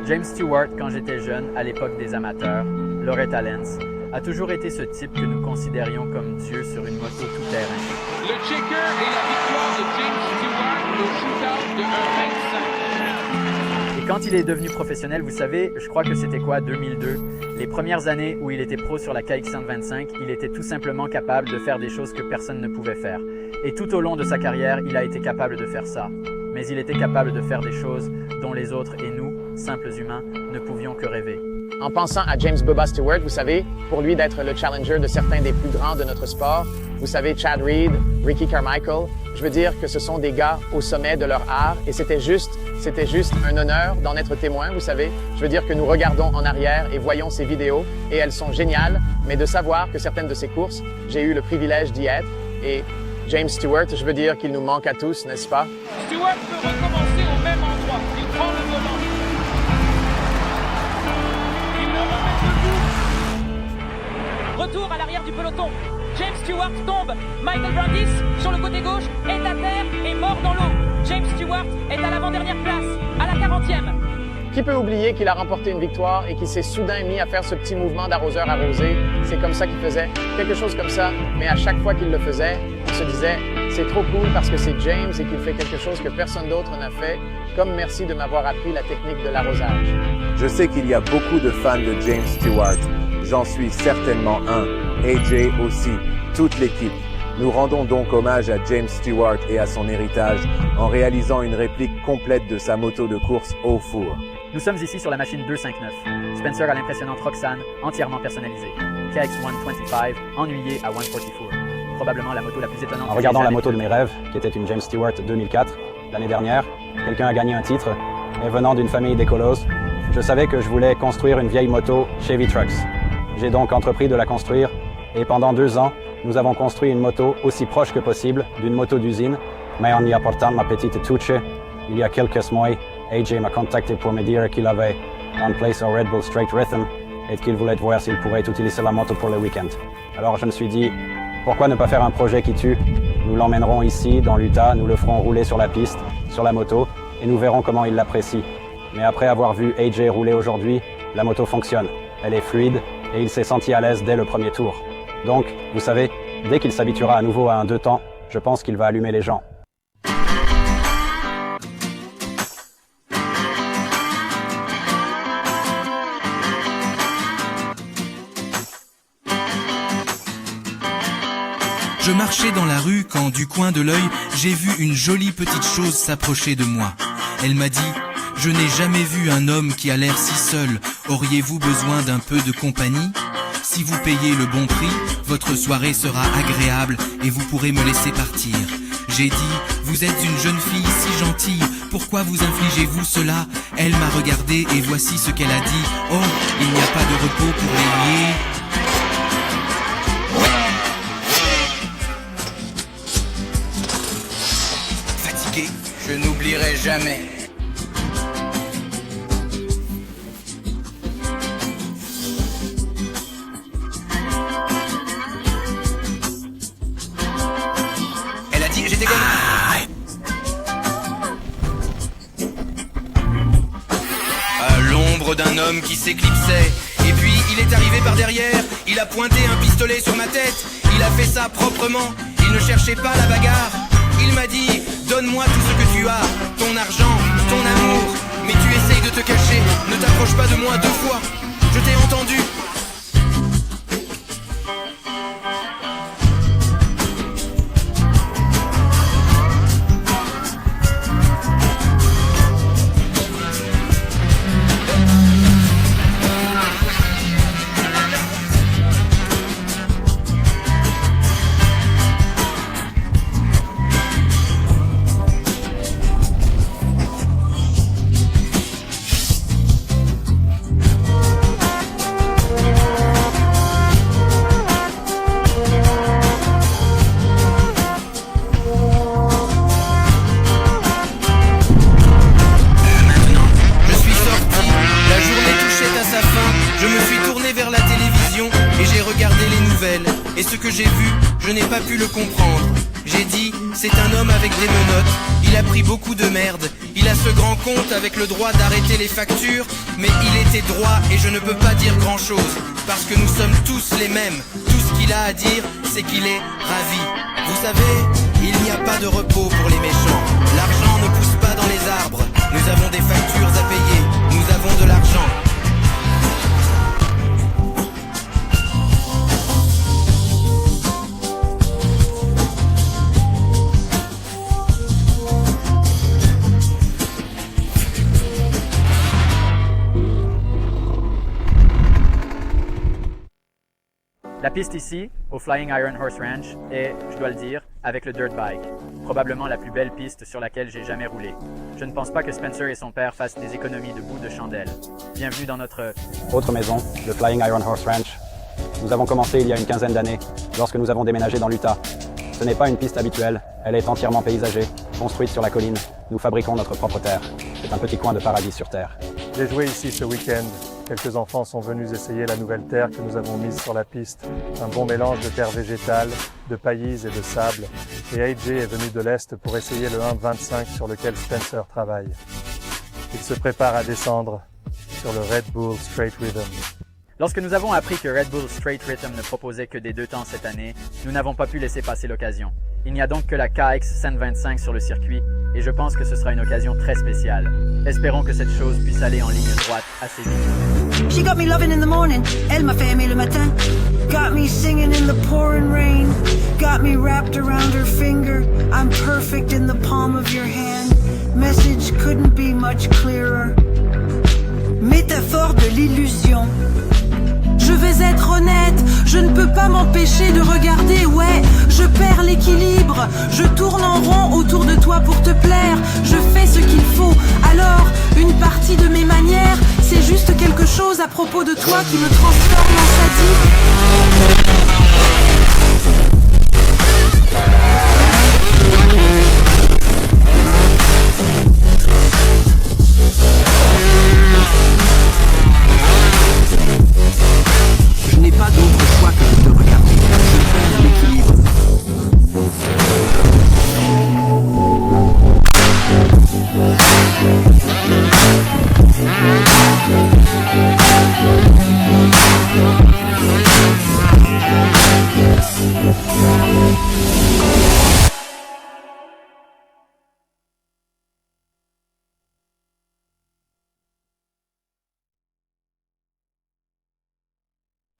James Stewart, quand j'étais jeune, à l'époque des amateurs, Loretta Lance, a toujours été ce type que nous considérions comme Dieu sur une moto tout-terrain. Le checker et la victoire de James Stewart au shootout de 1,25. Et quand il est devenu professionnel, vous savez, je crois que c'était quoi, 2002, les premières années où il était pro sur la KX125, il était tout simplement capable de faire des choses que personne ne pouvait faire. Et tout au long de sa carrière, il a été capable de faire ça. Mais il était capable de faire des choses dont les autres et nous, simples humains, ne pouvions que rêver. En pensant à James Bubba Stewart, vous savez, pour lui d'être le challenger de certains des plus grands de notre sport, vous savez, Chad Reed, Ricky Carmichael, je veux dire que ce sont des gars au sommet de leur art et c'était juste un honneur d'en être témoin, vous savez. Je veux dire que nous regardons en arrière et voyons ces vidéos et elles sont géniales, mais de savoir que certaines de ces courses, j'ai eu le privilège d'y être et James Stewart, je veux dire qu'il nous manque à tous, n'est-ce pas? Stewart peut recommencer au même endroit. Il prend le volant. Il le remet debout. Retour à l'arrière du peloton. James Stewart tombe. Michael Brandis, sur le côté gauche, est à terre et mort dans l'eau. James Stewart est à l'avant-dernière place, à la 40e. Qui peut oublier qu'il a remporté une victoire et qu'il s'est soudain mis à faire ce petit mouvement d'arroseur arrosé? C'est comme ça qu'il faisait, quelque chose comme ça, mais à chaque fois qu'il le faisait, on se disait, c'est trop cool parce que c'est James et qu'il fait quelque chose que personne d'autre n'a fait, comme merci de m'avoir appris la technique de l'arrosage. Je sais qu'il y a beaucoup de fans de James Stewart. J'en suis certainement un. AJ aussi, toute l'équipe. Nous rendons donc hommage à James Stewart et à son héritage en réalisant une réplique complète de sa moto de course au four. Nous sommes ici sur la machine 259. Spencer a l'impressionnante Roxanne, entièrement personnalisée. KX125, ennuyée à 144. Probablement la moto la plus étonnante. En regardant la moto de mes rêves, qui était une James Stewart 2004, l'année dernière, quelqu'un a gagné un titre, et venant d'une famille d'écolos, je savais que je voulais construire une vieille moto Chevy Trucks. J'ai donc entrepris de la construire, et pendant 2 ans, nous avons construit une moto aussi proche que possible d'une moto d'usine, mais en y apportant ma petite touche. Il y a quelques mois, AJ m'a contacté pour me dire qu'il avait en place un Red Bull Straight Rhythm et qu'il voulait voir s'il pourrait utiliser la moto pour le week-end. Alors je me suis dit, pourquoi ne pas faire un projet qui tue? Nous l'emmènerons ici, dans l'Utah, nous le ferons rouler sur la piste, sur la moto, et nous verrons comment il l'apprécie. Mais après avoir vu AJ rouler aujourd'hui, la moto fonctionne. Elle est fluide et il s'est senti à l'aise dès le premier tour. Donc, vous savez, dès qu'il s'habituera à nouveau à un 2 temps, je pense qu'il va allumer les gens. Je marchais dans la rue quand, du coin de l'œil, j'ai vu une jolie petite chose s'approcher de moi. Elle m'a dit: « Je n'ai jamais vu un homme qui a l'air si seul. Auriez-vous besoin d'un peu de compagnie ? Si vous payez le bon prix, votre soirée sera agréable et vous pourrez me laisser partir. » J'ai dit: « Vous êtes une jeune fille si gentille, pourquoi vous infligez-vous cela ?» Elle m'a regardé et voici ce qu'elle a dit: « Oh, il n'y a pas de repos pour les liés. » Fatigué, je n'oublierai jamais. J'étais comme... À l'ombre d'un homme qui s'éclipsait. Et puis il est arrivé par derrière. Il a pointé un pistolet sur ma tête. Il a fait ça proprement. Il ne cherchait pas la bagarre. Il m'a dit: « Donne-moi tout ce que tu as. Ton argent, ton amour. Mais tu essayes de te cacher. Ne t'approche pas de moi 2 fois. Je t'ai entendu. » pas pu le comprendre. J'ai dit, c'est un homme avec des menottes, il a pris beaucoup de merde. Il a ce grand compte avec le droit d'arrêter les factures, mais il était droit et je ne peux pas dire grand chose, parce que nous sommes tous les mêmes. Tout ce qu'il a à dire, c'est qu'il est ravi. Vous savez, il n'y a pas de repos pour les méchants. L'argent ne pousse pas dans les arbres. Nous avons des factures à payer, nous avons de l'argent. La piste ici, au Flying Iron Horse Ranch, est, je dois le dire, avec le dirt bike, probablement la plus belle piste sur laquelle j'ai jamais roulé. Je ne pense pas que Spencer et son père fassent des économies de bouts de chandelle. Bienvenue dans notre Autre maison, le Flying Iron Horse Ranch. Nous avons commencé il y a une quinzaine d'années, lorsque nous avons déménagé dans l'Utah. Ce n'est pas une piste habituelle, elle est entièrement paysagée, construite sur la colline. Nous fabriquons notre propre terre. C'est un petit coin de paradis sur terre. J'ai joué ici ce week-end. Quelques enfants sont venus essayer la nouvelle terre que nous avons mise sur la piste. Un bon mélange de terre végétale, de paillise et de sable. Et AJ est venu de l'Est pour essayer le 1.25 sur lequel Spencer travaille. Il se prépare à descendre sur le Red Bull Straight Rhythm. Lorsque nous avons appris que Red Bull Straight Rhythm ne proposait que des 2 temps cette année, nous n'avons pas pu laisser passer l'occasion. Il n'y a donc que la KX 125 sur le circuit et je pense que ce sera une occasion très spéciale. Espérons que cette chose puisse aller en ligne droite assez vite. She got me loving in the morning, elle m'a fait aimer le matin. Got me singing in the pouring rain. Got me wrapped around her finger. I'm perfect in the palm of your hand. Message couldn't be much clearer. Métaphore de l'illusion. Je vais être honnête, je ne peux pas m'empêcher de regarder, ouais, je perds l'équilibre, je tourne en rond autour de toi pour te plaire, je fais ce qu'il faut, alors une partie de mes manières, c'est juste quelque chose à propos de toi qui me transforme en sadique.